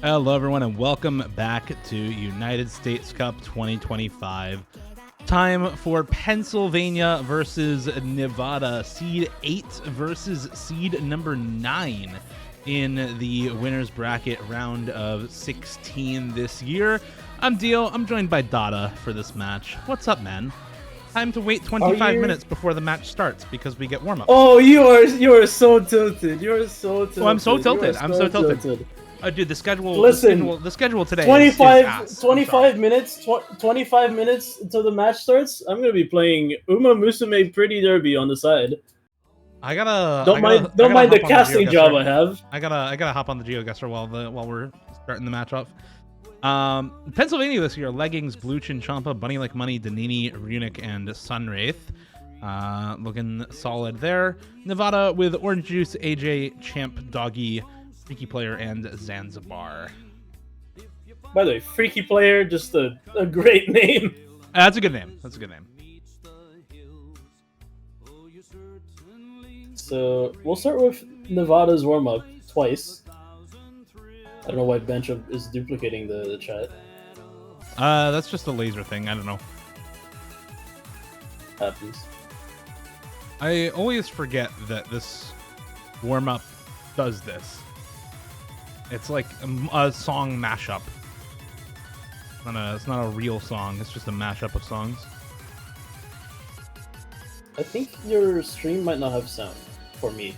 Hello, everyone, and welcome back to United States Cup 2025. Time for Pennsylvania versus Nevada, seed 8 versus seed number 9 in the winners bracket round of 16 this year. I'm Dio. I'm joined by Dada for this match. What's up, man? Time to wait 25 minutes before the match starts because we get warm-ups. Oh, you are so tilted. You are so tilted. Oh, I'm so tilted. I'm so tilted. Dude, the schedule. Listen, the schedule today. 25 is 25 minutes. 25 minutes until the match starts. I'm gonna be playing Uma Musume Pretty Derby on the side. Don't mind the casting job I have. I gotta hop on the GeoGuessr while we're starting the match off. Pennsylvania this year: Leggings, Blue Chin Champa, Bunny Like Money, Danini, Runic, and Sunwraith. Looking solid there. Nevada with Orange Juice, AJ, Champ, Doggy, Freaky Player, and Zanzibar. By the way, Freaky Player, just a great name. That's a good name. That's a good name. So we'll start with Nevada's warm-up twice. I don't know why Bench is duplicating the chat. That's just a laser thing. I don't know. Happens. I always forget that this warm-up does this. It's like a song mashup. It's not a real song. It's just a mashup of songs. I think your stream might not have sound for me.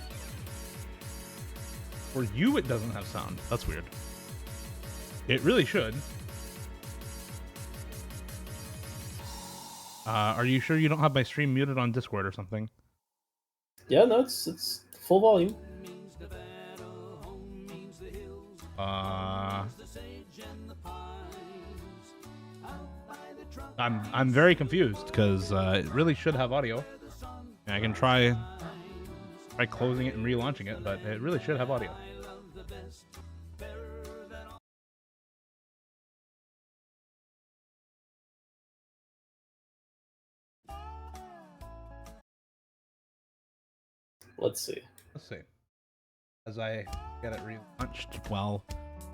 For you, it doesn't have sound. That's weird. It really should. Are you sure you don't have my stream muted on Discord or something? Yeah, no, it's full volume. I'm very confused because it really should have audio. And I can try closing it and relaunching it, but it really should have audio. Let's see. As I get it relaunched while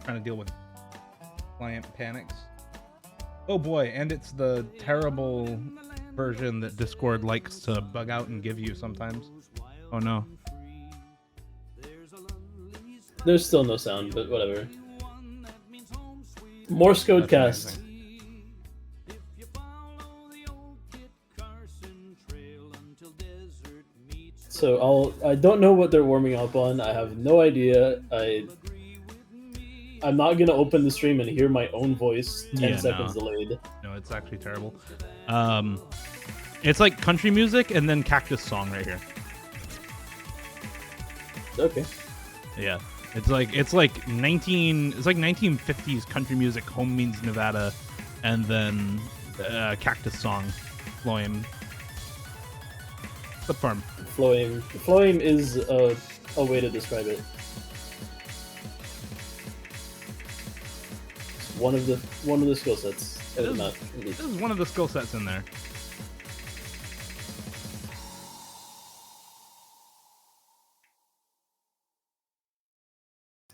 trying to deal with client panics. Oh boy, and it's the terrible version that Discord likes to bug out and give you sometimes. Oh no. There's still no sound, but whatever. Morse code cast. So I don't know what they're warming up on. I have no idea. I'm not gonna open the stream and hear my own voice 10 seconds delayed. No, it's actually terrible. It's like country music and then Cactus Song right here. Okay. Yeah. It's like 1950s country music, Home Means Nevada, and then Cactus Song, Floim. The farm. Floim is a way to describe it. It's one of the skill sets. This is one of the skill sets in there.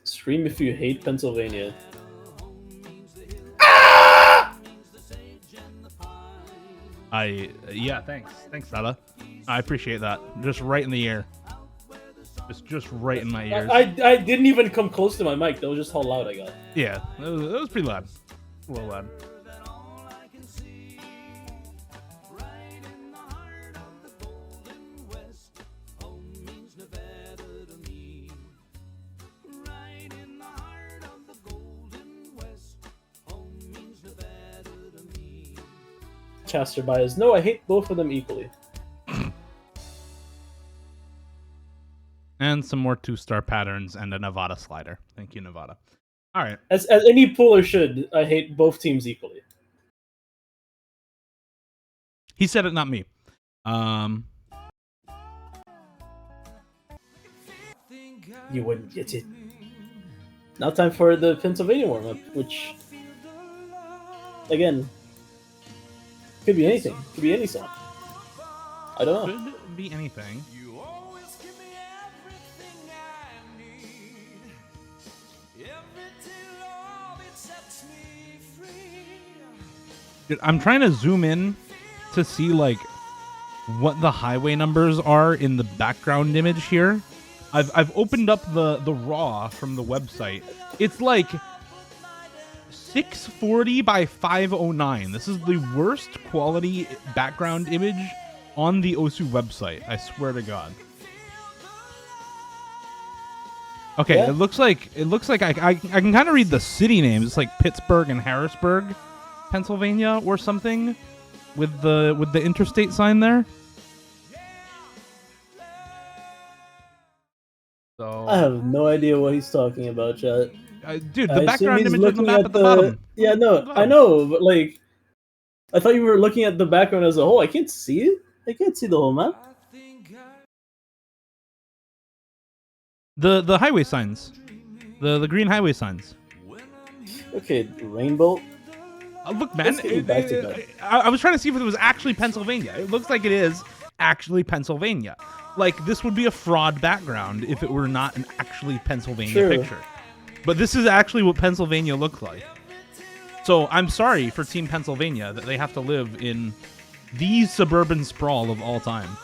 Scream if you hate Pennsylvania. Yeah, thanks, Dada. I appreciate that. Just right in the ear. Just right in my ears. I didn't even come close to my mic. That was just how loud I got. Yeah, it was pretty loud. A little loud. Caster bias. No, I hate both of them equally. And some more 2-star patterns and a Nevada slider. Thank you, Nevada. All right. As any pooler should, I hate both teams equally. He said it, not me. You wouldn't get it. Now time for the Pennsylvania warm-up, which, again, could be anything. Could be any song. I don't know. Could be anything. Dude, I'm trying to zoom in to see like what the highway numbers are in the background image here. I've opened up the raw from the website. It's like 640 by 509. This is the worst quality background image on the OSU website. I swear to God. Okay, yeah. It looks like I can kind of read the city names. It's like Pittsburgh and Harrisburg, Pennsylvania, or something, with the interstate sign there. So I have no idea what he's talking about, chat. Dude, the background image on the map at the bottom. Yeah, no, I know, but like, I thought you were looking at the background as a whole. I can't see it. I can't see the whole map. The highway signs, the green highway signs. Okay, rainbow. Look, man, I was trying to see if it was actually Pennsylvania. It looks like it is actually Pennsylvania. Like, this would be a fraud background if it were not an actually Pennsylvania picture. But this is actually what Pennsylvania looked like. So I'm sorry for Team Pennsylvania that they have to live in the suburban sprawl of all time.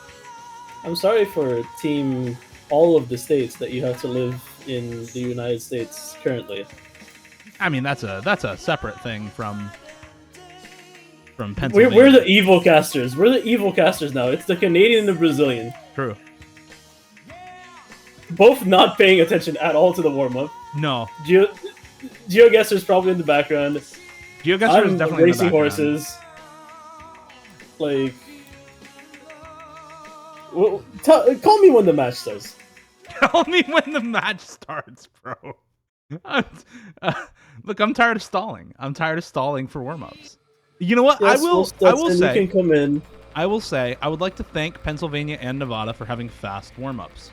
I'm sorry for Team all of the states that you have to live in the United States currently. I mean, that's a separate thing from Pennsylvania. We're the evil casters. We're the evil casters now. It's the Canadian and the Brazilian. True. Both not paying attention at all to the warm-up. No. GeoGuesser's probably in the background. GeoGuesser is definitely racing in the background. Horses. Like, well, call me when the match starts. Tell me when the match starts, bro. Look, I'm tired of stalling. I'm tired of stalling for warm-ups. You know what? Yes, I will say. You can come in. I will say I would like to thank Pennsylvania and Nevada for having fast warm-ups.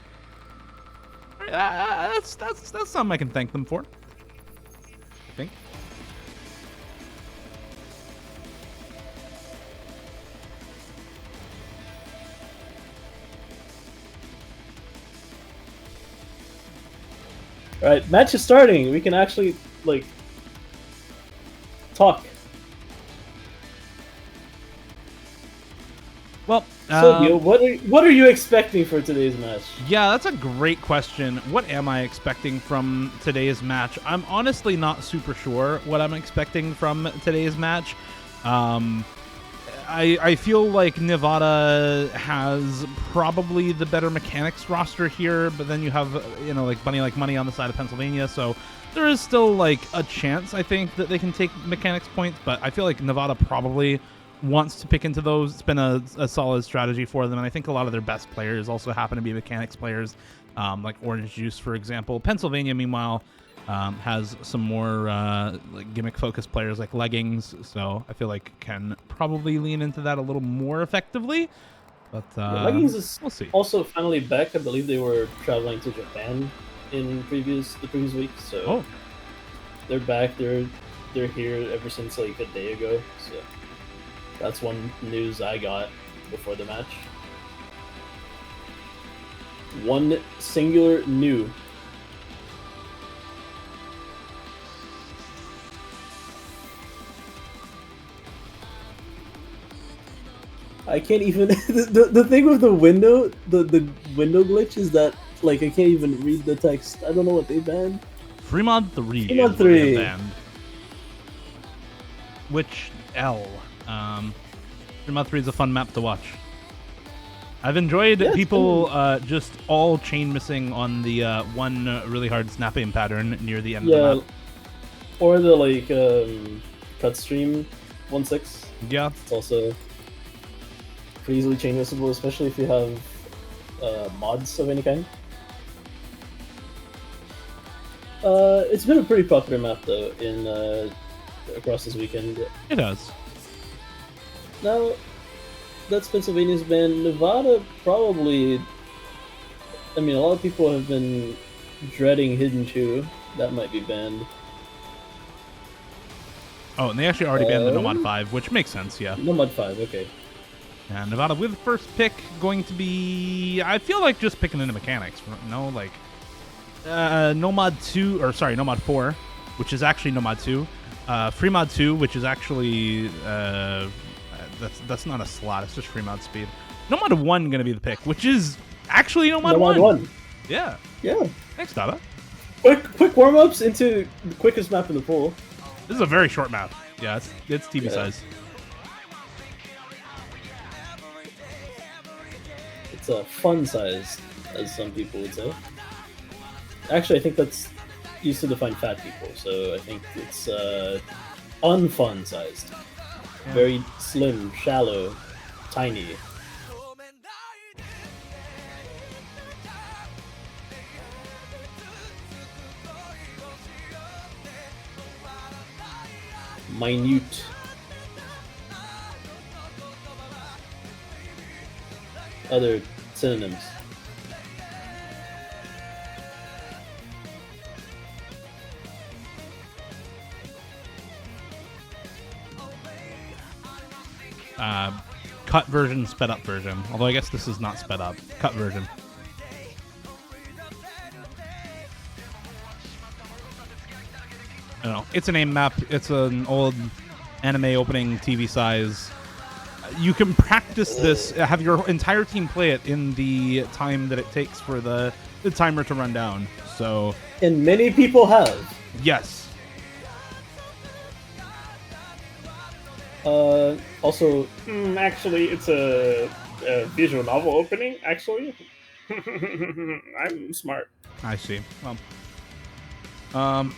That's something I can thank them for. I think. All right, match is starting. We can actually like talk. Well, so what are you expecting for today's match? Yeah, that's a great question. What am I expecting from today's match? I'm honestly not super sure what I'm expecting from today's match. I feel like Nevada has probably the better mechanics roster here, but then you have, like money on the side of Pennsylvania, so there is still like a chance, I think, that they can take mechanics points, but I feel like Nevada probably wants to pick into those. It's been a solid strategy for them, and I think a lot of their best players also happen to be mechanics players, like Orange Juice, for example. Pennsylvania, meanwhile, has some more like gimmick-focused players like Leggings, so I feel like can probably lean into that a little more effectively. But Leggings is we'll see. Also finally back. I believe they were traveling to Japan in the previous week, so they're back. They're here ever since like a day ago. So that's one news I got before the match. One singular new. I can't even the thing with the window glitch is that like I can't even read the text. I don't know what they banned. Fremont 3 Fremont 3 banned. Which L? Fremont 3 is a fun map to watch. I've enjoyed people just all chain missing on the one really hard snap aim pattern near the end of the map. Or the like cut stream 1-6. Yeah. It's also pretty easily chain missable, especially if you have mods of any kind. It's been a pretty popular map though in across this weekend. It has. Now, that's Pennsylvania's ban. Nevada probably. I mean, a lot of people have been dreading Hidden Chew. That might be banned. Oh, and they actually already banned the Nomad 5, which makes sense, yeah. Nomad 5, okay. And Nevada with first pick going to be, I feel like just picking into mechanics. No, like Nomad 2, or sorry, Nomad 4, which is actually Nomad 2. Free mod 2, which is actually that's not a slot. It's just free mod speed. No mod 1 gonna be the pick, which is actually no mod 1. Yeah. Yeah. Thanks, Dada. Quick warm ups into the quickest map in the pool. This is a very short map. Yeah, it's TV size. It's a fun size, as some people would say. Actually, I think that's used to define fat people, so I think it's unfun sized. Yeah. Very slim, shallow, tiny. Minute. Other synonyms. Cut version, sped up version. Although I guess this is not sped up. Cut version. I don't know. It's an AIM map. It's an old anime opening TV size. You can practice this, have your entire team play it in the time that it takes for the timer to run down. So, and many people have. Yes. Also, actually, it's a visual novel opening. Actually, I'm smart. I see. Well,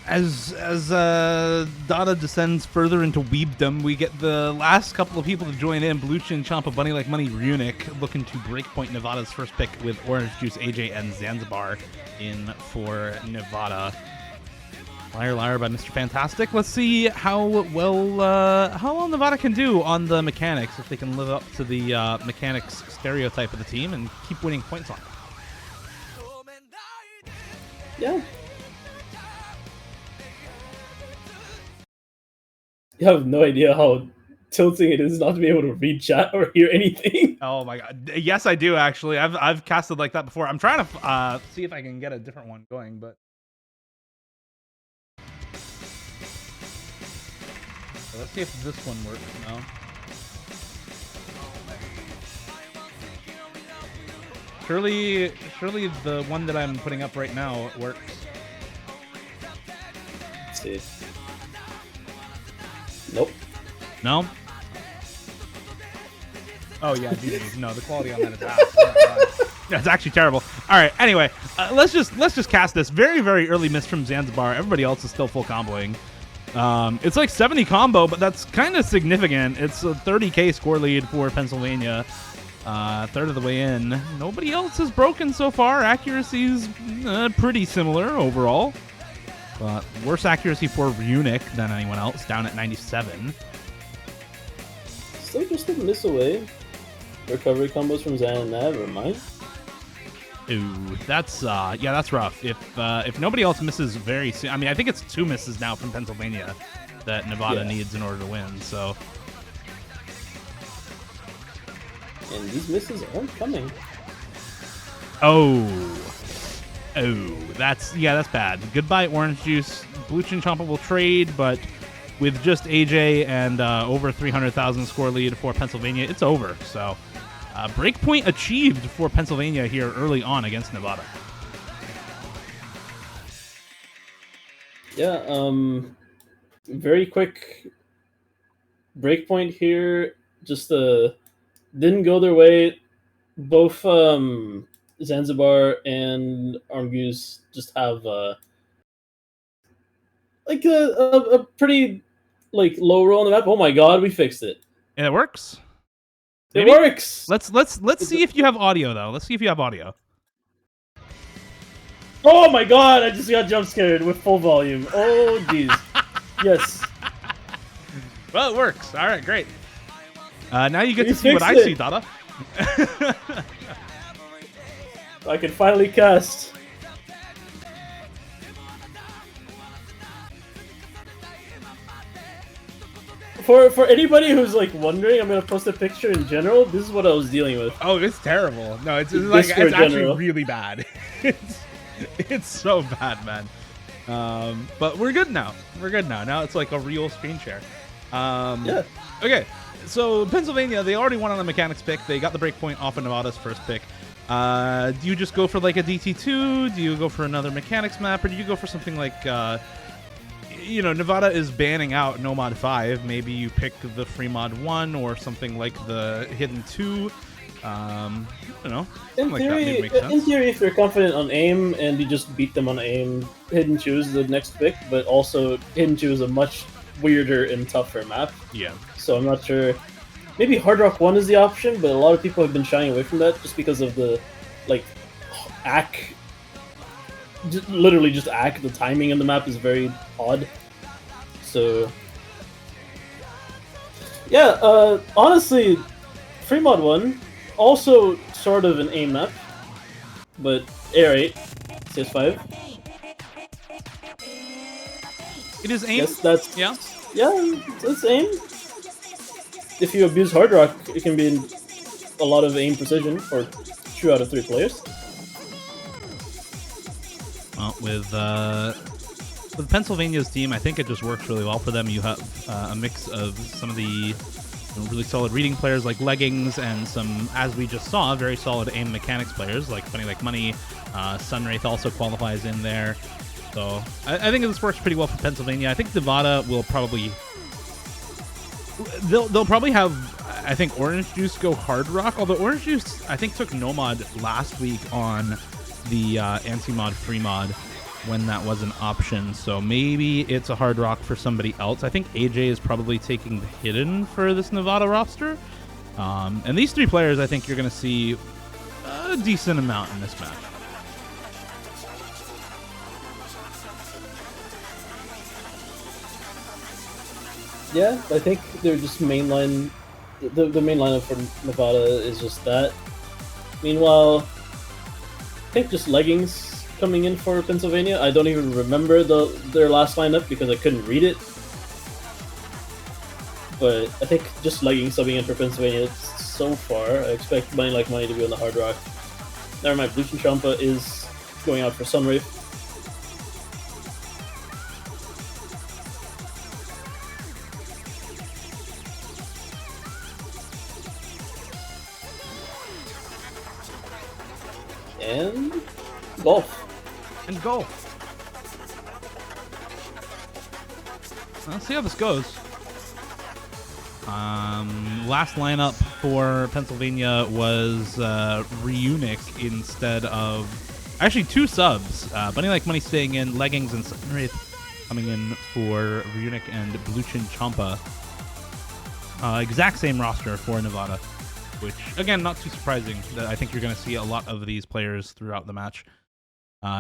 as Dada descends further into weebdom, we get the last couple of people to join in. Bluchin, Champa, Bunny Like Money, Runic looking to breakpoint Nevada's first pick with Orange Juice, AJ, and Zanzibar in for Nevada. Liar Liar by Mr. Fantastic. Let's see how well Nevada can do on the mechanics, if they can live up to the mechanics stereotype of the team and keep winning points on it. Yeah. You have no idea how tilting it is not to be able to read chat or hear anything. Oh my god. Yes, I do actually. I've casted like that before. I'm trying to see if I can get a different one going, but let's see if this one works now. Surely the one that I'm putting up right now works. Let's see. Nope. No? Oh yeah, GG. No, the quality on that is ass. Oh, yeah, it's actually terrible. All right. Anyway, let's just cast this. Very, very early miss from Zanzibar. Everybody else is still full comboing. It's like 70 combo, but that's kind of significant. It's a 30k score lead for Pennsylvania. Third of the way in. Nobody else has broken so far. Accuracy's pretty similar overall. But worse accuracy for Runic than anyone else, down at 97. Still just a miss away. Recovery combos from Zan and Nav or mine. Ooh, that's rough. If nobody else misses very soon, I mean, I think it's 2 misses now from Pennsylvania that Nevada needs in order to win. So, and these misses aren't coming. That's bad. Goodbye, Orange Juice. Bluchin Champa will trade, but with just AJ and over 300,000 score lead for Pennsylvania, it's over. So, breakpoint achieved for Pennsylvania here early on against Nevada. Yeah, very quick breakpoint here. Just didn't go their way. Both Zanzibar and Armgoose just have like a pretty like low roll on the map. Oh my god, we fixed it. And it works. Maybe? It works. Let's see if you have audio though. Let's see if you have audio. Oh my god, I just got jump scared with full volume. Oh jeez. Yes. Well, it works. All right, great. Now you get to see what I see, Dada. I can finally cast. For anybody who's like wondering, I'm gonna post a picture in general. This is what I was dealing with. Oh, it's terrible. No, it's actually really bad. It's so bad, man. But we're good now. We're good now. Now it's like a real screen share. Yeah. Okay, so Pennsylvania, they already won on the mechanics pick. They got the breakpoint off of Nevada's first pick. Do you just go for like a DT2? Do you go for another mechanics map? Or do you go for something like, Nevada is banning out No Mod 5. Maybe you pick the Free Mod 1 or something like the Hidden 2. In theory, if you're confident on aim and you just beat them on aim, Hidden 2 is the next pick, but also Hidden 2 is a much weirder and tougher map. Yeah. So I'm not sure. Maybe Hard Rock 1 is the option, but a lot of people have been shying away from that just because of the, literally just ACK. The timing in the map is very odd. So, yeah, honestly, Free Mod 1, also sort of an aim map, but AR8, CS5. It is aim? Yes, that's... Yeah? Yeah, it's aim. If you abuse Hard Rock, it can be a lot of aim precision for 2 out of 3 players. Well, with Pennsylvania's team, I think it just works really well for them. You have a mix of some of the really solid reading players like Leggings and some, as we just saw, very solid aim mechanics players like Funny Like Money. Sunwraith also qualifies in there. So I think this works pretty well for Pennsylvania. I think Nevada will probably... They'll probably have, I think, Orange Juice go Hard Rock, although Orange Juice, I think, took No Mod last week on the anti-mod free mod when that was an option, so maybe it's a Hard Rock for somebody else. I think AJ is probably taking the Hidden for this Nevada roster. And these 3 players, I think you're going to see a decent amount in this match. Yeah, I think they're just mainline. The main lineup for Nevada is just that. Meanwhile, I think just Leggings coming in for Pennsylvania. I don't even remember their last lineup because I couldn't read it. But I think just Leggings subbing in for Pennsylvania so far. I expect Money Like Money to be on the Hard Rock. Never mind, Bluchin Champa is going out for Sunwraith. And golf. And golf. Let's see how this goes. Last lineup for Pennsylvania was Reunic instead of... Actually, 2 subs. Bunny Like Money staying in, Leggings and Sunwraith coming in for Reunic and Bluchin Champa. Exact same roster for Nevada, which, again, not too surprising. I think you're going to see a lot of these players throughout the match.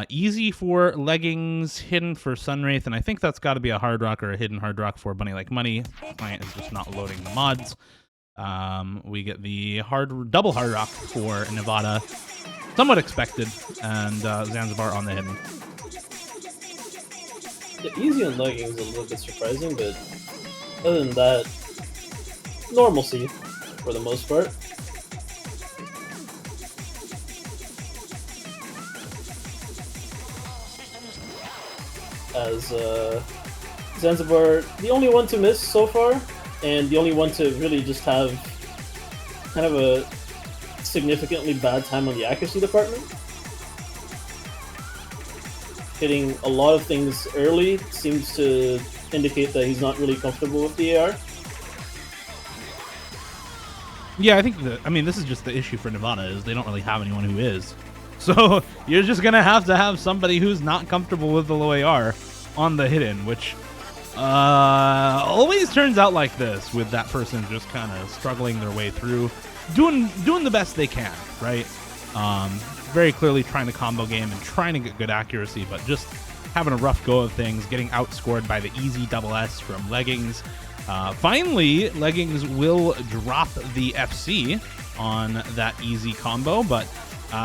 Easy for Leggings, Hidden for Sunwraith, and I think that's got to be a Hard Rock or a Hidden Hard Rock for Bunny Like Money. The client is just not loading the mods. We get the double Hard Rock for Nevada. Somewhat expected, and Zanzibar on the Hidden. The easy on Leggings is a little bit surprising, but other than that, normalcy for the most part. As Zanzibar, the only one to miss so far, and the only one to really just have kind of a significantly bad time on the accuracy department. Hitting a lot of things early seems to indicate that he's not really comfortable with the AR. Yeah, I think this is just the issue for Nevada, is they don't really have anyone who is. So you're just going to have somebody who's not comfortable with the low AR on the Hidden, which always turns out like this, with that person just kind of struggling their way through, doing the best they can, right? Very clearly trying to combo game and trying to get good accuracy, but just having a rough go of things, getting outscored by the easy double S from Leggings. Finally, Leggings will drop the FC on that easy combo, but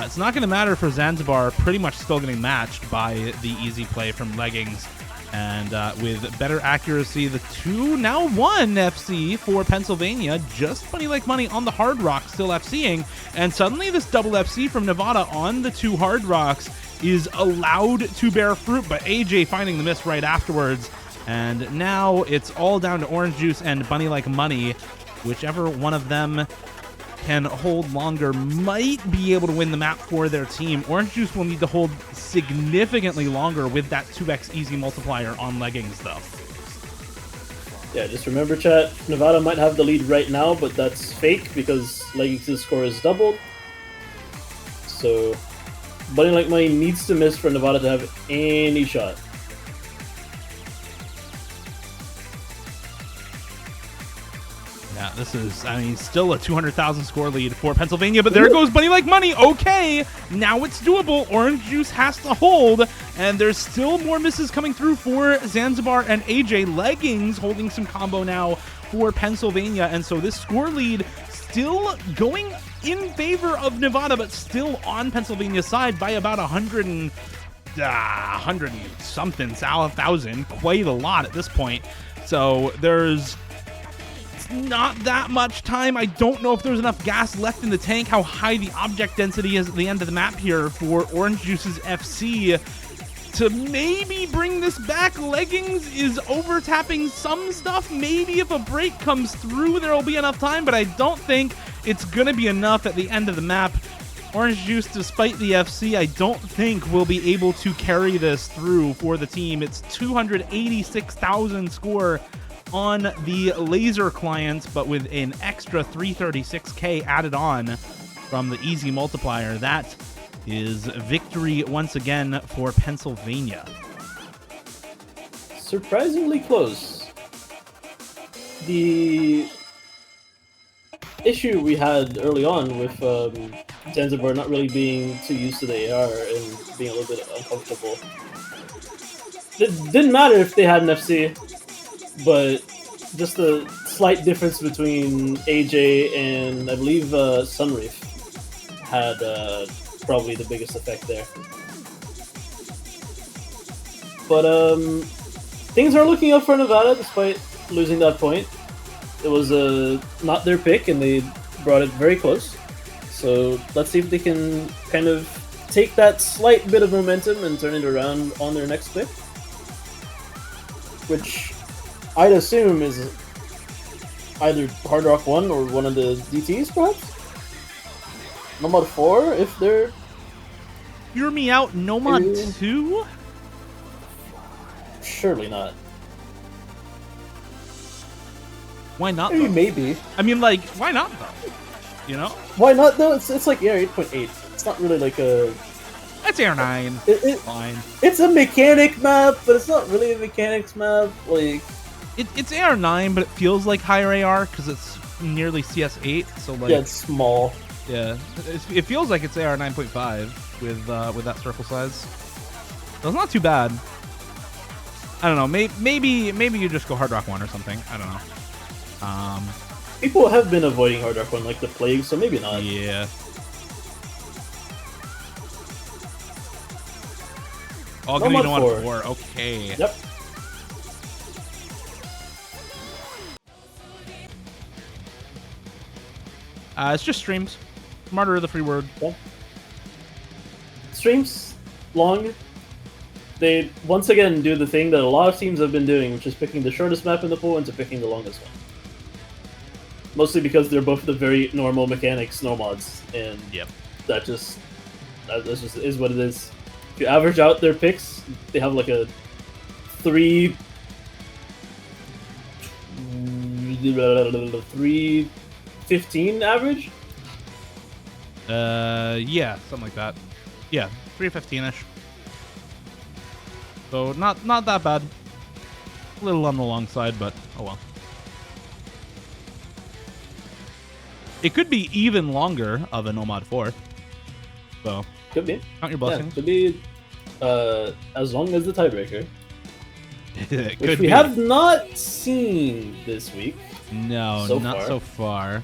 it's not going to matter for Zanzibar, pretty much still getting matched by the easy play from Leggings. And with better accuracy, the 2-1 FC for Pennsylvania. Just Funny Like Money on the Hard Rock, still FCing. And suddenly this double FC from Nevada on the 2 Hard Rocks is allowed to bear fruit, but AJ finding the miss right afterwards. And now it's all down to Orange Juice and Bunny Like Money. Whichever one of them can hold longer might be able to win the map for their team. Orange Juice will need to hold significantly longer with that 2x easy multiplier on Leggings, though. Yeah, just remember, chat, Nevada might have the lead right now, but that's fake because Leggings' score is doubled. So, Bunny Like Money needs to miss for Nevada to have any shot. Yeah, this is, I mean, still a 200,000 score lead for Pennsylvania, but there goes Bunny Like Money. Okay, now it's doable. Orange Juice has to hold, and there's still more misses coming through for Zanzibar and AJ. Leggings holding some combo now for Pennsylvania, and so this score lead still going in favor of Nevada, but still on Pennsylvania's side by about 100 and something, 1,000, quite a lot at this point. So there's not that much time. I don't know if there's enough gas left in the tank, how high the object density is at the end of the map here for Orange Juice's FC to maybe bring this back. Leggings is over-tapping some stuff. Maybe if a break comes through, there will be enough time, but I don't think it's going to be enough at the end of the map. Orange Juice, despite the FC, I don't think will be able to carry this through for the team. It's 286,000 score on the laser clients, but with an extra 336k added on from the easy multiplier. That is victory once again for Pennsylvania. Surprisingly close. The issue we had early on with Zanzibar not really being too used to the AR and being a little bit uncomfortable. It didn't matter if they had an FC, but just the slight difference between AJ and I believe Sunreef had probably the biggest effect there. But things are looking up for Nevada despite losing that point. It was not their pick and they brought it very close. So let's see if they can kind of take that slight bit of momentum and turn it around on their next pick. Which I'd assume is either Hard Rock 1 or one of the DTs, perhaps? Nomad 4, if they're... Hear me out, Nomad 2? Surely not. Why not, Maybe, though? maybe. I mean, like, why not, though? You know? Why not, though? It's like AR 8.8. It's not really like a... It's AR 9. Fine. It's a mechanic map, but it's not really a mechanics map. Like... It's AR 9, but it feels like higher AR because it's nearly CS 8. So like, yeah, it's small. Yeah, it feels like it's AR 9.5 with that circle size. So it's not too bad. I don't know. Maybe you just go Hard Rock 1 or something. I don't know. People have been avoiding Hard Rock 1 like the plague, so maybe not. Yeah. All good, you don't want 4. Okay. Yep. It's just streams. Smarter of the free word. Yeah. Streams, long. They once again do the thing that a lot of teams have been doing, which is picking the shortest map in the pool into picking the longest one. Mostly because they're both the very normal mechanics, no mods, and yep, that just is what it is. If you average out their picks, they have like a 315 average. Yeah, something like that. Yeah, 315-ish. So not that bad. A little on the long side, but oh well. It could be even longer of a Nomad 4. So could be. Count your blessings. Yeah, could be as long as the tiebreaker. Which we have not seen this week. No, not so far.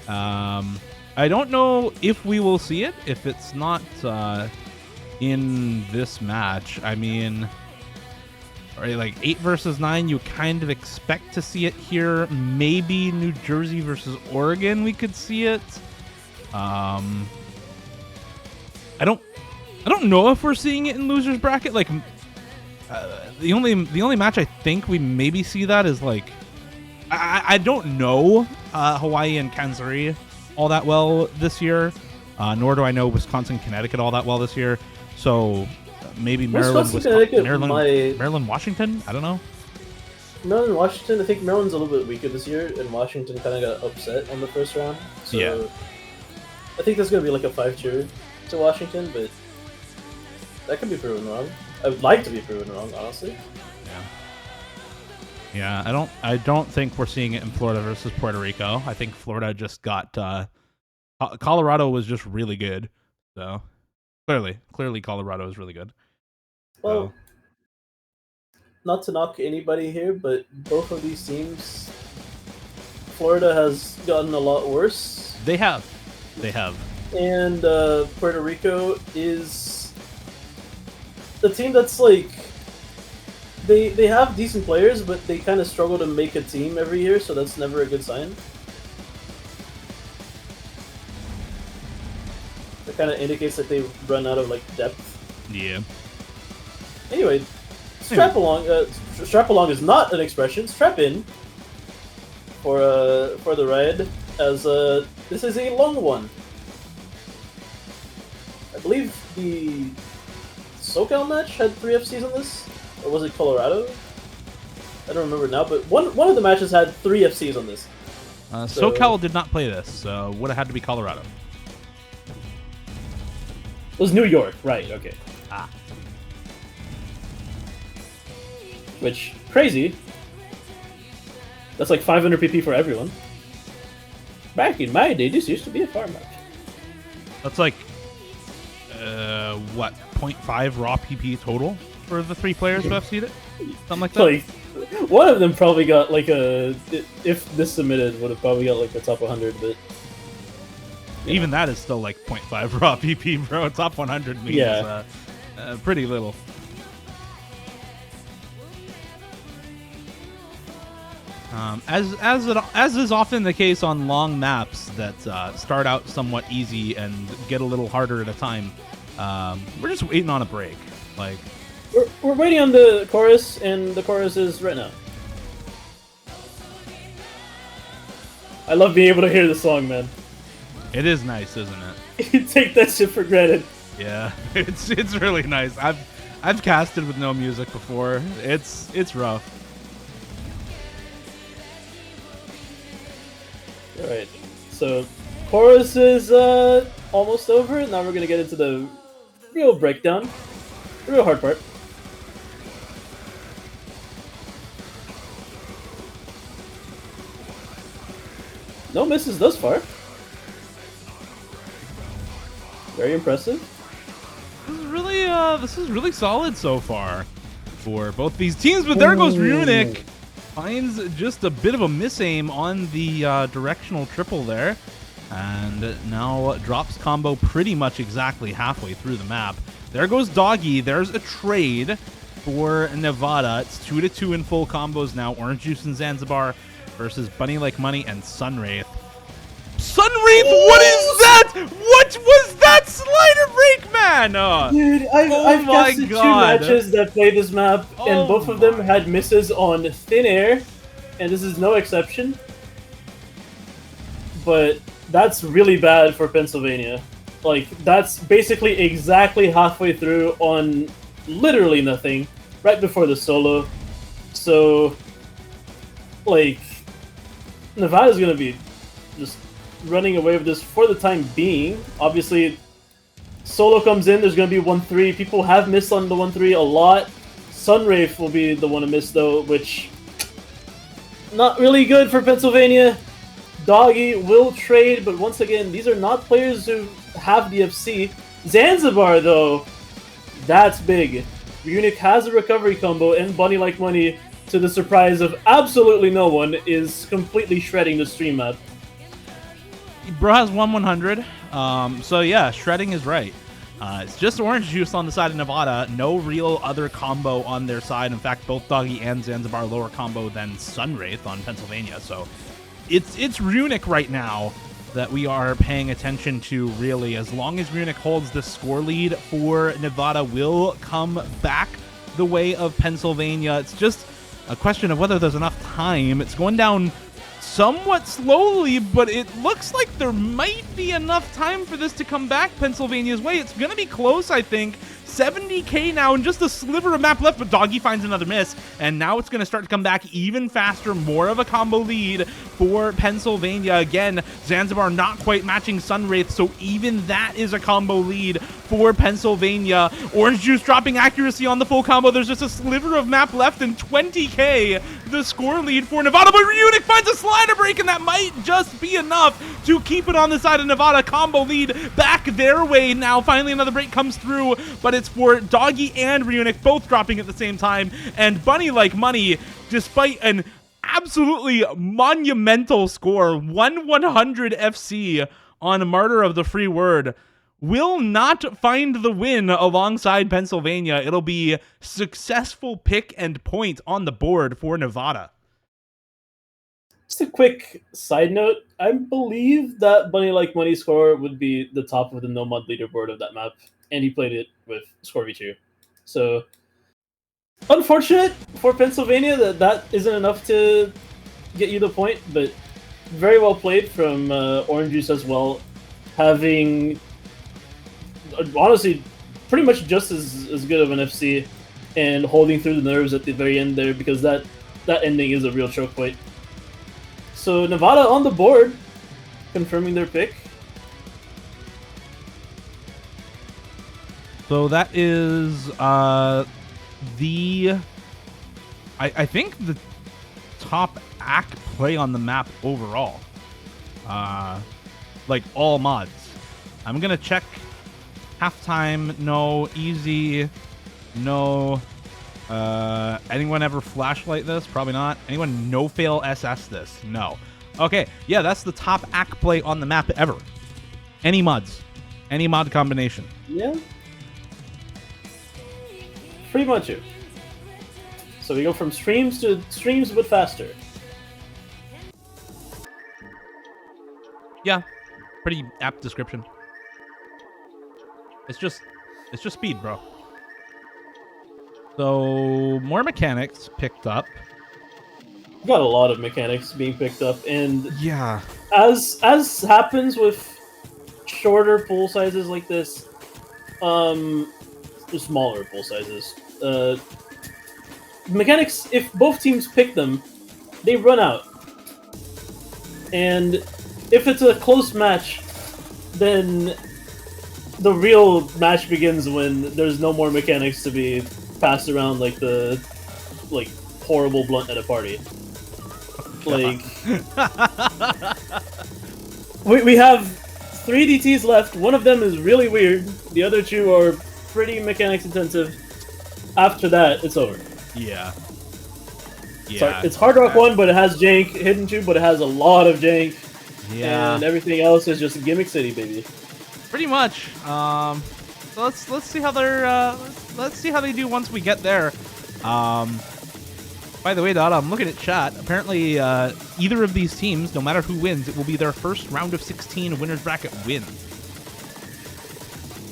I don't know if we will see it if it's not in this match. I mean, right, like 8 versus 9, you kind of expect to see it here. Maybe New Jersey versus Oregon, we could see it. I I don't know if we're seeing it in losers bracket. Like the only match I think we maybe see that is like I don't know Hawaii and Kansas all that well this year, nor do I know Wisconsin, Connecticut all that well this year. So maybe Maryland, Maryland, Washington. I don't know. Maryland, Washington. I think Maryland's a little bit weaker this year, and Washington kind of got upset on the first round. So yeah. I think there's gonna be like a 5-2 to Washington, but that could be proven wrong. I would like to be proven wrong, honestly. Yeah, I don't think we're seeing it in Florida versus Puerto Rico. I think Florida just got Colorado was just really good. So clearly Colorado is really good. Well, so. Not to knock anybody here, but both of these teams, Florida has gotten a lot worse. They have. And Puerto Rico is the team that's like they have decent players, but they kind of struggle to make a team every year, so that's never a good sign. That kind of indicates that they run out of like depth. Yeah. Anyway, strap along. Strap along is not an expression. Strap in for the ride, as this is a long one. I believe the SoCal match had 3 FCs on this, or was it Colorado? I don't remember now, but one of the matches had 3 FCs on this. SoCal did not play this, so would have had to be Colorado. It was New York, right? Okay. Which, crazy. That's like 500 PP for everyone. Back in my day, this used to be a farm match. That's like, what, 0.5 raw PP total for the 3 players who FC'd it? Something like that? Like, one of them probably got like a... If this submitted, would have probably got like the top 100, but... Even that is still like 0.5 raw PP, bro. Top 100 means pretty little. As is often the case on long maps that start out somewhat easy and get a little harder at a time, we're just waiting on a break. Like we're waiting on the chorus, and the chorus is right now. I love being able to hear the song, man. It is nice, isn't it? You take that shit for granted. Yeah, it's really nice. I've casted with no music before. It's rough. Alright, so chorus is almost over. Now we're gonna get into the real breakdown, the real hard part. No misses thus far. Very impressive. This is really solid so far for both these teams. But there goes Runic. Finds just a bit of a misaim on the directional triple there, and now drops combo pretty much exactly halfway through the map. There goes Doggy. There's a trade for Nevada. It's 2-2 in full combos now. Orange Juice and Zanzibar versus Bunny Like Money and Sunwraith. Sunwraith, what is that? What was that slider break, man? Dude, I've casted 2 matches that play this map, and both of them had misses on thin air, and this is no exception. But that's really bad for Pennsylvania. Like, that's basically exactly halfway through on literally nothing, right before the solo. So, like, Nevada's gonna be just running away with this for the time being. Obviously, solo comes in, there's going to be 1-3. People have missed on the 1-3 a lot. Sunwraith will be the one to miss, though, which... not really good for Pennsylvania. Doggy will trade, but once again, these are not players who have DFC. Zanzibar, though, that's big. Runic has a recovery combo, and Bunny Like Money, to the surprise of absolutely no one, is completely shredding the stream map. Bro has 1/100, so yeah, shredding is right. It's just Orange Juice on the side of Nevada, no real other combo on their side. In fact, both Doggy and Zanzibar lower combo than Sunwraith on Pennsylvania, so it's Runic right now that we are paying attention to, really. As long as Munich holds the score lead for Nevada, will come back the way of Pennsylvania. It's just a question of whether there's enough time. It's going down somewhat slowly, but it looks like there might be enough time for this to come back Pennsylvania's way. It's going to be close, I think. 70k now and just a sliver of map left, but Doggy finds another miss, and now it's going to start to come back even faster. More of a combo lead for Pennsylvania. Again, Zanzibar not quite matching Sunwraith, so even that is a combo lead for Pennsylvania. Orange Juice dropping accuracy on the full combo. There's just a sliver of map left, and 20k the score lead for Nevada, but Munich finds a slider break, and that might just be enough to keep it on the side of Nevada. Combo lead back their way now. Finally another break comes through, but it's for Doggy and Munich both dropping at the same time, and Bunny Like Money, despite an absolutely monumental score, 1/100 FC on Martyr of the Free Word, will not find the win alongside Pennsylvania. It'll be successful pick and point on the board for Nevada. Just a quick side note, I believe that Bunny Like Money score would be the top of the no mod leaderboard of that map, and he played it with score v2. So unfortunate for Pennsylvania that isn't enough to get you the point, but very well played from Orange Juice as well, having honestly pretty much just as good of an FC and holding through the nerves at the very end there, because that ending is a real choke point. So Nevada on the board, confirming their pick. So that is I think the top ACK play on the map overall. Like all mods. I'm gonna check halftime, no. Easy, no. Anyone ever flashlight this? Probably not. Anyone no fail SS this? No. Okay, yeah, that's the top ACK play on the map ever. Any mods, any mod combination. Yeah. Pretty much it. So we go from streams to streams, but faster. Yeah, pretty apt description. It's just speed, bro. So more mechanics picked up. We've got a lot of mechanics being picked up, and yeah, as happens with shorter pool sizes like this, smaller pool sizes, mechanics, if both teams pick them, they run out. And if it's a close match, then the real match begins when there's no more mechanics to be passed around like the horrible blunt at a party. Like we have 3 DTs left. One of them is really weird. The other 2 are pretty mechanics intensive. After that, it's over. Yeah. Yeah. It's Hard Rock 1, but it has jank. Hidden 2, but it has a lot of jank. Yeah. And everything else is just Gimmick City, baby. Pretty much. So let's see how they're let's see how they do once we get there. By the way, Dada, I'm looking at chat. Apparently, either of these teams, no matter who wins, it will be their first round of 16 winners bracket win.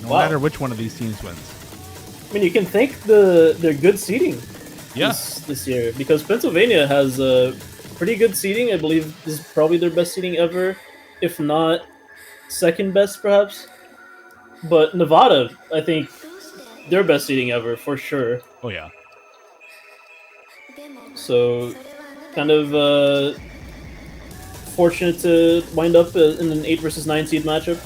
No matter which one of these teams wins. I mean, you can thank their good seeding this year, because Pennsylvania has pretty good seeding. I believe this is probably their best seeding ever, if not second best, perhaps. But Nevada, I think, their best seeding ever, for sure. Oh, yeah. So, kind of fortunate to wind up in an 8 versus 9 seed matchup.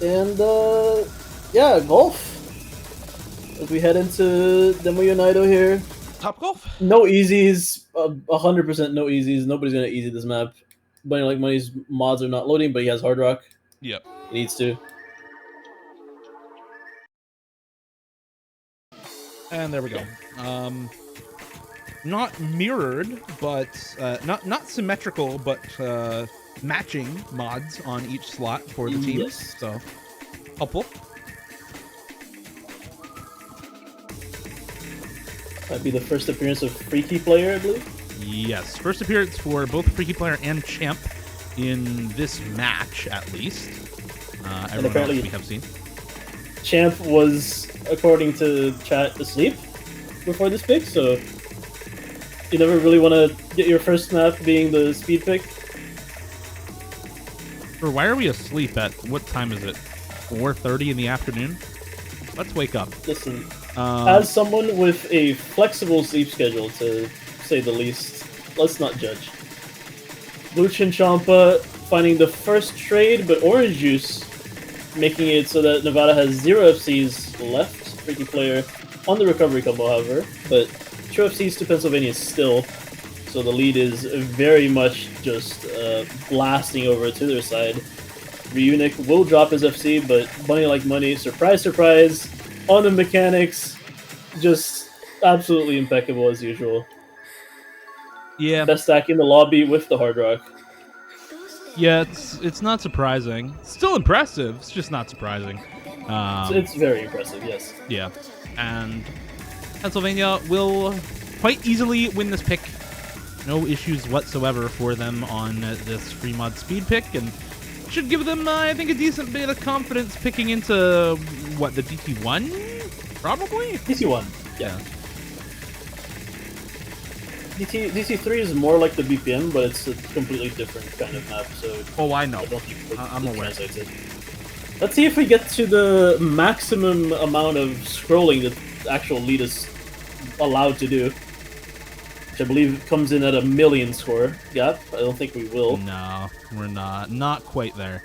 And, yeah, golf. As we head into Demo Unido here. Top golf? No easies. 100% no easies. Nobody's going to easy this map. Bunny Like Money's mods are not loading, but he has Hard Rock. Yep. He needs to. And there we go. Not mirrored, but not symmetrical, but matching mods on each slot for the teams. Yes. So helpful. That'd be the first appearance of Freaky Player, I believe. Yes, first appearance for both Freaky Player and Champ. in this match, at least. Everyone apparently else we have seen. Champ was, according to chat, asleep before this pick, so you never really want to get your first map being the speed pick. Or why are we asleep at, what time is it? 4:30 in the afternoon? Let's wake up. Listen, as someone with a flexible sleep schedule, to say the least, let's not judge. Blue Chinchompa finding the first trade, but Orange Juice making it so that Nevada has 0 FCs left. Freaky player on the recovery combo, however, but 2 FCs to Pennsylvania still, so the lead is very much just blasting over to their side. Reunic will drop his FC, but Money Like Money, surprise, surprise, on the mechanics, just absolutely impeccable as usual. Yeah. Best stack in the lobby with the Hard Rock. Yeah, it's not surprising. It's still impressive. It's just not surprising. It's very impressive, yes. Yeah, and Pennsylvania will quite easily win this pick. No issues whatsoever for them on this free mod speed pick, and should give them, I think, a decent bit of confidence picking into, what, the DT1? Probably? DT1, yeah. DT3 is more like the BPM, but it's a completely different kind of map, so... Oh, I know. I don't think I'm aware. It. Let's see if we get to the maximum amount of scrolling that the actual lead is allowed to do. Which I believe comes in at 1 million score gap. I don't think we will. No, we're not. Not quite there.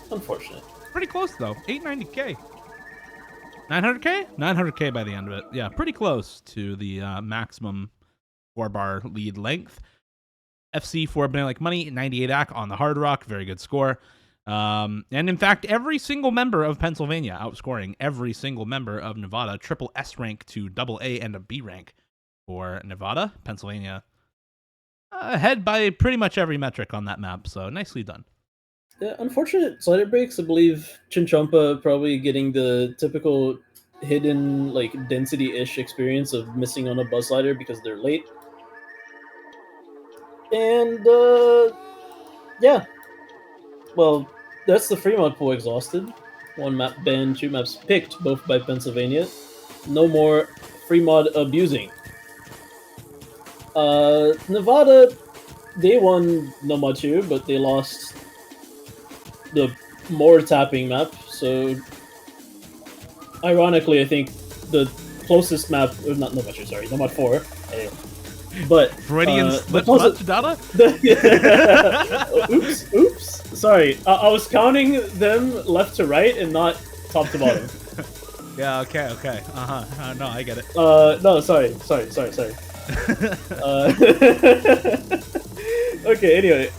Unfortunate. Pretty close, though. 890k. 900k? 900k by the end of it. Yeah, pretty close to the maximum 4-bar lead length. FC for Money Like Money, 98 AC on the Hard Rock. Very good score. And in fact, every single member of Pennsylvania outscoring every single member of Nevada. Triple S rank to double A and a B rank for Nevada. Pennsylvania ahead by pretty much every metric on that map. So nicely done. Yeah, unfortunate slider breaks. I believe Chinchompa probably getting the typical hidden, like, density-ish experience of missing on a buzz slider because they're late. And, yeah. Well, that's the Fremont pool exhausted. 1 map banned, 2 maps picked, both by Pennsylvania. No more Fremont abusing. Nevada, they won Nomad 2, but they lost the more tapping map, so ironically, I think the closest map, or not Nomad 2, sorry, Nomad 4, but Freudian slip data? Oops. Sorry, I was counting them left to right and not top to bottom. Yeah, okay. No, I get it. No, sorry. Okay, anyway,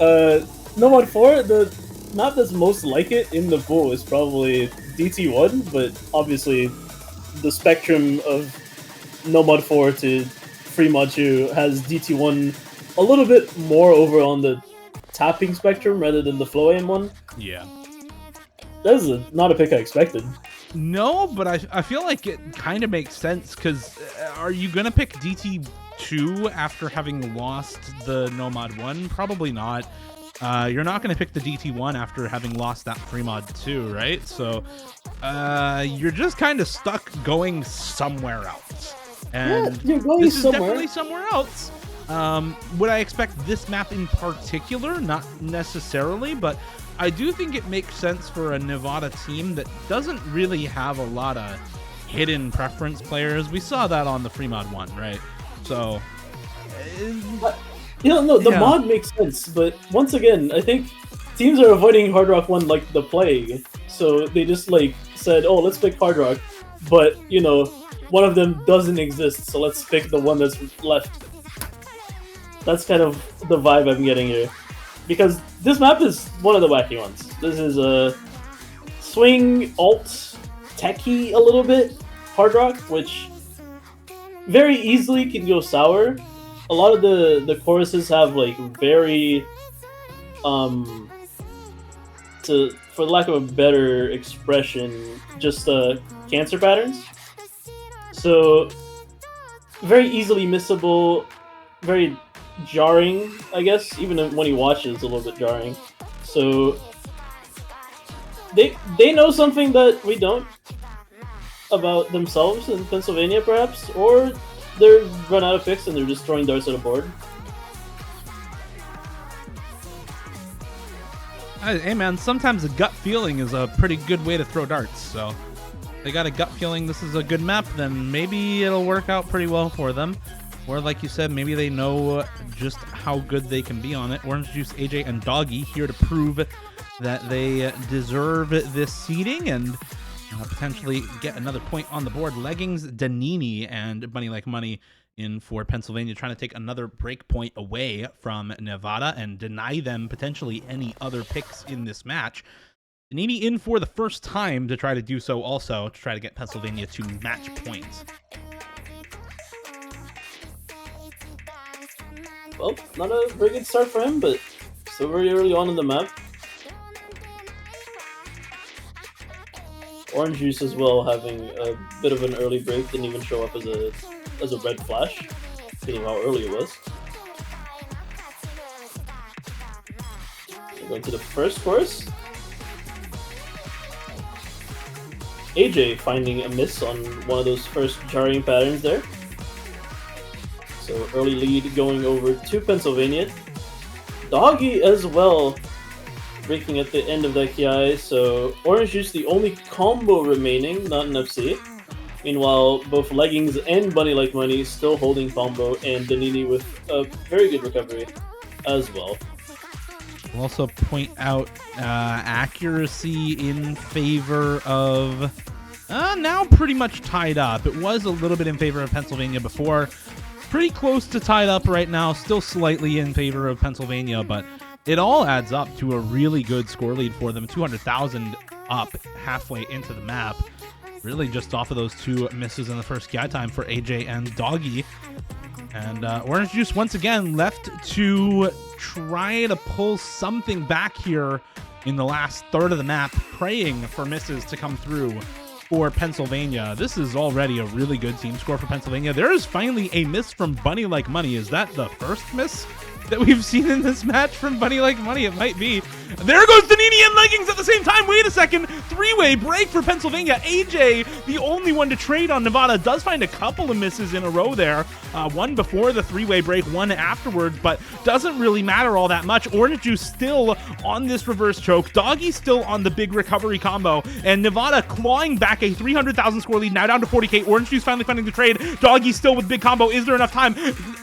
Nomad 4, the map that's most like it in the pool is probably DT1, but obviously the spectrum of Nomad 4 to Fremont 2 has DT1 a little bit more over on the tapping spectrum rather than the flow aim one. Yeah. That is not a pick I expected. No, but I feel like it kind of makes sense, because are you going to pick DT2 after having lost the Nomad 1? Probably not. You're not going to pick the DT1 after having lost that Fremont 2, right? So you're just kind of stuck going somewhere else. And yeah, you're going this is somewhere. definitely somewhere else. Would I expect this map in particular? Not necessarily, but I do think it makes sense for a Nevada team that doesn't really have a lot of hidden preference players. We saw that on the Fremont 1, right? So... the mod makes sense, but once again, I think teams are avoiding Hard Rock 1 like the plague. So they just, like, said, oh, let's pick Hard Rock, but, you know, one of them doesn't exist, so let's pick the one that's left. That's kind of the vibe I'm getting here. Because this map is one of the wacky ones. This is a swing, alt, techie a little bit, Hard Rock, which very easily can go sour. A lot of the choruses have, like, very, for lack of a better expression, just cancer patterns. So very easily missable, very jarring, I guess. Even when you watch it, it's a little bit jarring. So they know something that we don't about themselves in Pennsylvania, perhaps, or they're run out of picks and they're just throwing darts at a board. Hey man, sometimes a gut feeling is a pretty good way to throw darts. So they got a gut feeling this is a good map, then maybe it'll work out pretty well for them. Or like you said, maybe they know just how good they can be on it. Orange Juice, AJ, and Doggy here to prove that they deserve this seeding and potentially get another point on the board. Leggings, Danini, and Bunny Like Money in for Pennsylvania, trying to take another break point away from Nevada and deny them potentially any other picks in this match. Danini in for the first time to try to do so also, to try to get Pennsylvania to match points. Well, not a very good start for him, but still very early on in the map. Orange Juice as well, having a bit of an early break, didn't even show up as a red flash, seeing how early it was. We're going to the first course. AJ finding a miss on one of those first jarring patterns there. So early lead going over to Pennsylvania. Doggy as well, breaking at the end of that KI, so Orange Juice the only combo remaining, not an FC. Meanwhile, both Leggings and Bunny Like Money still holding combo, and Danini with a very good recovery as well. We'll also point out accuracy in favor of now pretty much tied up. It was a little bit in favor of Pennsylvania before. Pretty close to tied up right now, still slightly in favor of Pennsylvania, but it all adds up to a really good score lead for them. 200,000 up halfway into the map. Really just off of those two misses in the first KI time for AJ and Doggy. And Orange Juice once again left to try to pull something back here in the last third of the map, praying for misses to come through for Pennsylvania. This is already a really good team score for Pennsylvania. There is finally a miss from Bunny Like Money. Is that the first miss that we've seen in this match from Bunny Like Money? It might be. There goes Danini and Leggings at the same time. Wait a second. Three-way break for Pennsylvania. AJ, the only one to trade on Nevada, does find a couple of misses in a row there. One before the three-way break, one afterwards, but doesn't really matter all that much. Orange Juice still on this reverse choke. Doggy still on the big recovery combo, and Nevada clawing back a 300,000 score lead, now down to 40k. Orange Juice finally finding the trade. Doggy still with big combo. Is there enough time?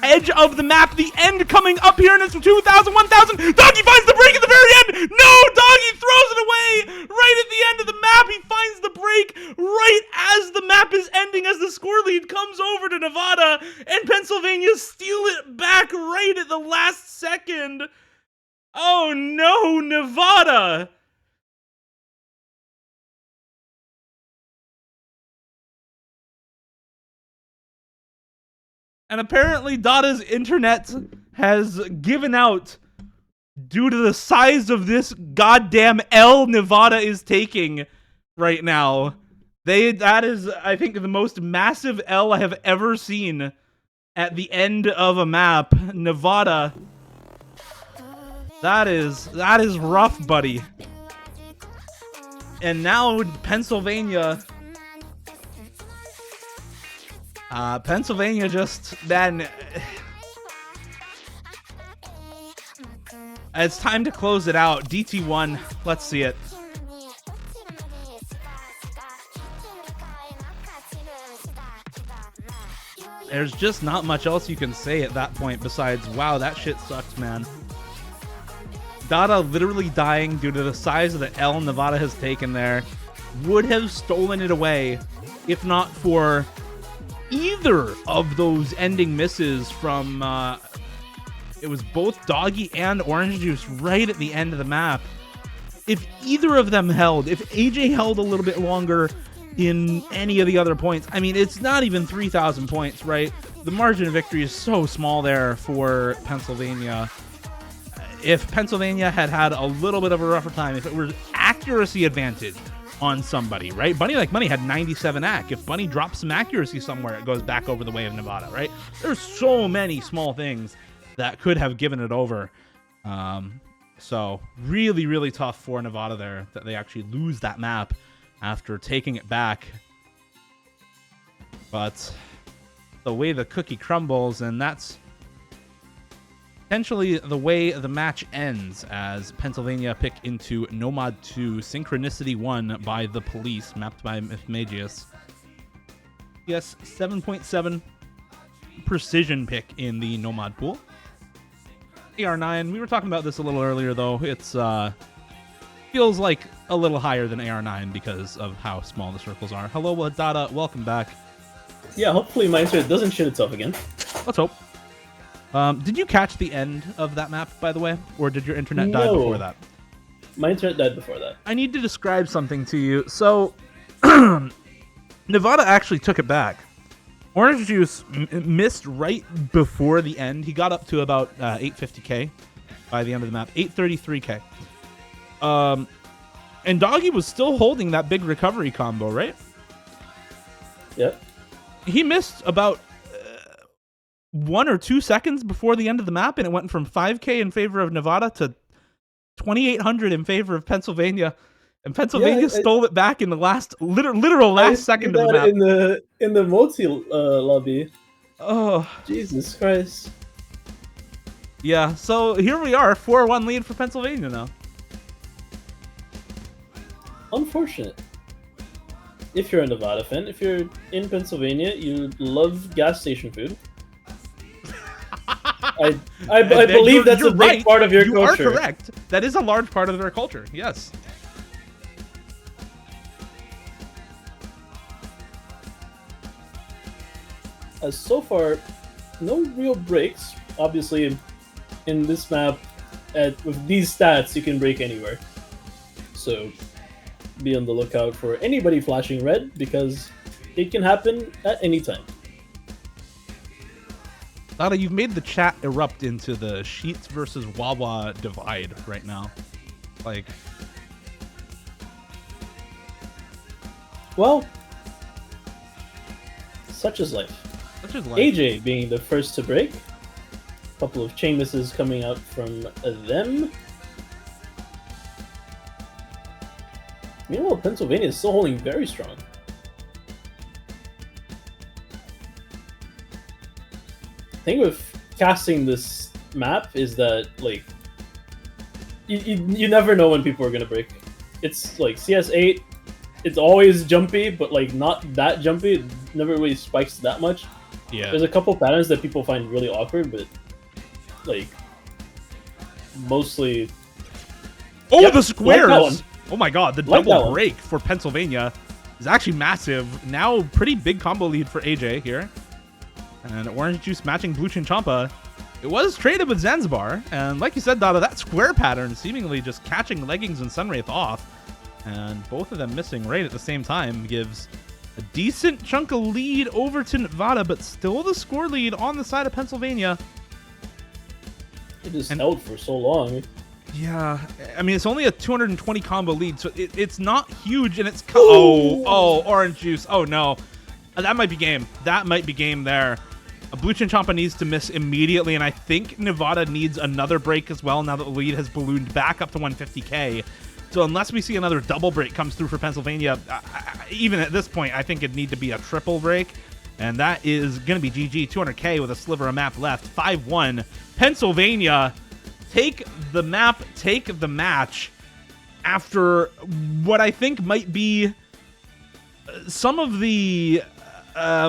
Edge of the map, the end coming up here, and it's 2,000, 1,000. Doggy finds the break at the very end. No, Doggy throws it away right at the end of the map. He finds the break right as the map is ending, as the score lead comes over to Nevada, and Pennsylvania steal it back right at the last second. Oh no, Nevada! And apparently Dada's internet has given out due to the size of this goddamn L Nevada is taking right now. That is, I think, the most massive L I have ever seen at the end of a map. Nevada. That is rough, buddy. And now Pennsylvania. Pennsylvania just then. It's time to close it out. DT1, let's see it. There's just not much else you can say at that point besides, wow, that shit sucks, man. Dada literally dying due to the size of the L Nevada has taken there. Would have stolen it away if not for either of those ending misses from it was both Doggy and Orange Juice right at the end of the map. If either of them held, if AJ held a little bit longer in any of the other points, I mean, it's not even 3,000 points, right? The margin of victory is so small there for Pennsylvania. If Pennsylvania had had a little bit of a rougher time, if it were accuracy advantage on somebody, right? Bunny Like Money had 97 ac. If Bunny drops some accuracy somewhere, it goes back over the way of Nevada, right? There's so many small things that could have given it over. So really, really tough for Nevada there that they actually lose that map after taking it back. But the way the cookie crumbles, and that's potentially the way the match ends as Pennsylvania pick into Nomad 2, Synchronicity 1 by the Police, mapped by Magius. Yes, 7.7 precision pick in the Nomad pool. AR9, we were talking about this a little earlier, though. It's feels like a little higher than AR9 because of how small the circles are. Hello, Wadada. Welcome back. Yeah, hopefully my internet doesn't shit itself again. Let's hope. Did you catch the end of that map, by the way? Or did your internet die before that? My internet died before that. I need to describe something to you. So, Nevada actually took it back. Orange Juice missed right before the end. He got up to about 850k by the end of the map. 833k. And Doggy was still holding that big recovery combo, right? Yep. He missed about 1 or 2 seconds before the end of the map, and it went from 5k in favor of Nevada to 2,800 in favor of Pennsylvania. And Pennsylvania stole it back in the last literal last second of the map. In the multi lobby. Oh, Jesus Christ! Yeah, so here we are, 4-1 lead for Pennsylvania now. Unfortunate. If you're a Nevada fan, if you're in Pennsylvania, you love gas station food. I believe that's a big part of your culture. You are correct. That is a large part of their culture. Yes. So far, no real breaks. Obviously, in this map, with these stats, you can break anywhere. So, be on the lookout for anybody flashing red, because it can happen at any time. Lada, you've made the chat erupt into the Sheets versus Wawa divide right now. Like, well, such is life. Such is life. AJ being the first to break. A couple of chain misses coming out from them. Meanwhile, Pennsylvania is still holding very strong. The thing with casting this map is that, like, you never know when people are gonna break. It's like CS8, it's always jumpy, but like not that jumpy. It never really spikes that much. Yeah. There's a couple patterns that people find really awkward, but like mostly. Oh, yep, the squares! Like oh my god, the double break for Pennsylvania is actually massive. Now, pretty big combo lead for AJ here. And Orange Juice matching Blue Chinchompa. It was traded with Zanzibar, and like you said, Dada, that square pattern seemingly just catching Leggings and Sunwraith off, and both of them missing right at the same time gives a decent chunk of lead over to Nevada, but still the score lead on the side of Pennsylvania. It just held for so long. Yeah, I mean, it's only a 220 combo lead, so it's not huge, and it's... Oh, Orange Juice. Oh, no. That might be game. That might be game there. Blue Chinchompa needs to miss immediately, and I think Nevada needs another break as well now that the lead has ballooned back up to 150k. So unless we see another double break comes through for Pennsylvania, even at this point, I think it'd need to be a triple break. And that is going to be GG, 200k with a sliver of map left. 5-1. Pennsylvania take the map, take the match after what I think might be some of the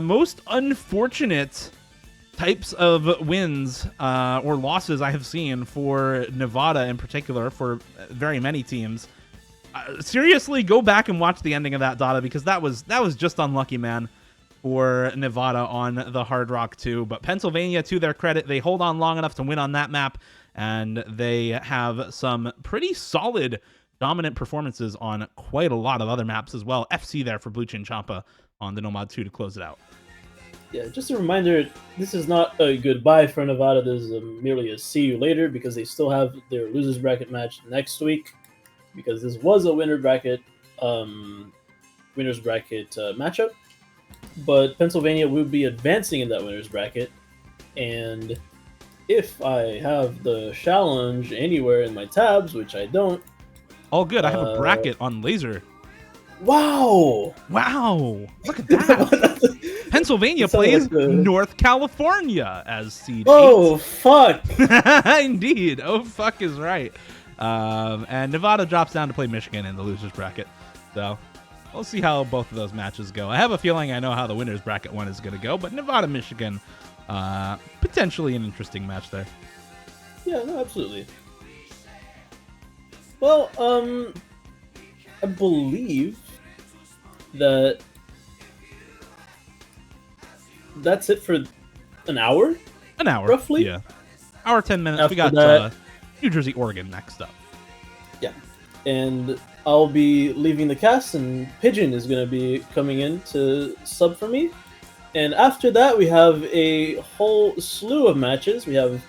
most unfortunate types of wins or losses I have seen for Nevada in particular, for very many teams. Seriously, go back and watch the ending of that, Dada, because that was just unlucky, man, for Nevada on the Hard Rock 2. But Pennsylvania, to their credit, they hold on long enough to win on that map, and they have some pretty solid dominant performances on quite a lot of other maps as well. FC there for Blue Chinchompa on the Nomad 2 to close it out. Yeah, just a reminder, this is not a goodbye for Nevada. This is merely a see you later, because they still have their losers bracket match next week, because this was a winners bracket matchup. But Pennsylvania will be advancing in that winners bracket, and if I have the challenge anywhere in my tabs, which I don't. All good. I have a bracket on Laser. Wow! Wow! Look at that. Pennsylvania plays like North California as seed 8. Fuck! Indeed. Oh, fuck is right. And Nevada drops down to play Michigan in the losers bracket. So we'll see how both of those matches go. I have a feeling I know how the winners bracket one is going to go, but Nevada, Michigan, potentially an interesting match there. Yeah, no, absolutely. Well, I believe that's it for an hour. An hour, roughly. Yeah, hour 10 minutes. After we got that, New Jersey, Oregon next up. Yeah, and I'll be leaving the cast, and Pigeon is going to be coming in to sub for me. And after that, we have a whole slew of matches. We have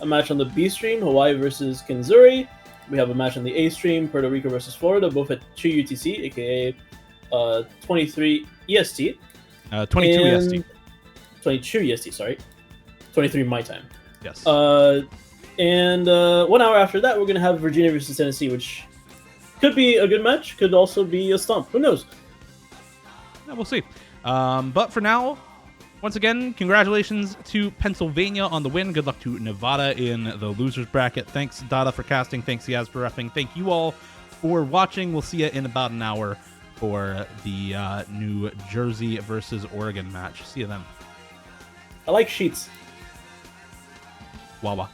a match on the B stream, Hawaii versus Kinzuri. We have a match on the A stream, Puerto Rico versus Florida, both at 2 UTC, aka 23 EST. 22 EST. 22 EST, sorry. 23 my time. Yes. And 1 hour after that, we're going to have Virginia versus Tennessee, which could be a good match, could also be a stomp. Who knows? Yeah, we'll see. But for now, once again, congratulations to Pennsylvania on the win. Good luck to Nevada in the losers bracket. Thanks, Dada, for casting. Thanks, Yaz, for reffing. Thank you all for watching. We'll see you in about an hour for the New Jersey versus Oregon match. See you then. I like sheets. Wawa.